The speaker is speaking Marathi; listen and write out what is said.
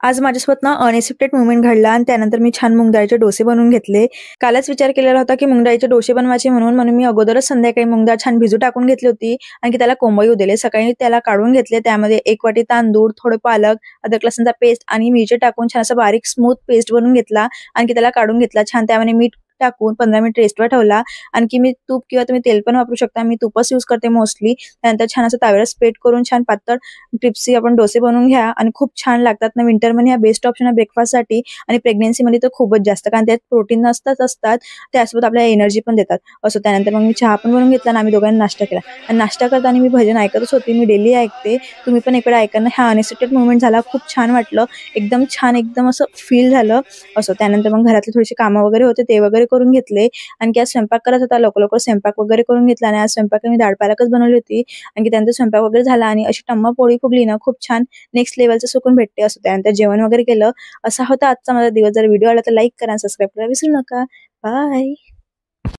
आज माझ्यासोबत ना अनएक्सपेक्टेड मोमेंट घडला आणि त्यानंतर मी छान मूग डाळीचे डोसे बनवून घेतले. कालच विचार केलेला होता की मूग डाळीचे डोसे बनवायचे म्हणून मी अगोदरच संध्याकाळी मूग डाळ छान भिजू टाकून घेतली होती आणि त्याला कोंबई येऊ दिले. सकाळी त्याला काढून घेतले. त्यामध्ये 1 वाटी तांदूळ, थोडे पालक, अद्रक लसूणचा पेस्ट आणि मिरची टाकून छान असं बारीक स्मूथ पेस्ट बनवून घेतला. आणखी त्याला काढून घेतला. छान त्यामध्ये मीठ टाकून 15 मिनिट रेस्टवर ठेवला. आणखी मी तूप किंवा तुम्ही तेल पण वापरू शकता. मी तुपच यूज करते मोस्टली. त्यानंतर छान असं तव्यावर स्प्रेड करून छान पातळ क्रिस्पी आपण डोसे बनवून घ्या आणि खूप छान लागतात ना. विंटरमध्ये हा बेस्ट ऑप्शन आहे ब्रेकफास्टसाठी आणि प्रेग्नन्सीमध्ये तर खूपच जास्त, कारण त्यात प्रोटीन असतात. त्यासोबत आपल्याला एनर्जी पण देतात. असं त्यानंतर मग मी चहा पण बनवून घेतला आणि आम्ही दोघांनी नाश्ता केला. आणि नाश्ता करताना मी भजन ऐकतच होते. मी डेली ऐकते. तुम्ही पण एक वेळा ऐका ना. हा अनएक्सपेक्टेड मोमेंट झाला. खूप छान वाटलं. एकदम छान, एकदम असं फील झालं. असं त्यानंतर मग घरातली थोडीशी कामं वगैरे होते ते वगैरे करून घेतले. आणखी आज स्वयंपाक करत होता. लवकर स्वयंपाक वगैरे करून घेतला आणि आज स्वयंपाक मी डाळ पालकच बनवली होती. आणखी त्यानंतर स्वयंपाक वगैरे झाला आणि अशी टम्मा पोळी फुगली ना, खूप छान नेक्स्ट लेव्हलचं सुकून भेटते. असं त्यानंतर जेवण वगैरे केलं. असा होता आजचा माझा दिवस. जर व्हिडिओ आला तर लाईक करा, सबस्क्राईब करायला विसरू नका. बाय.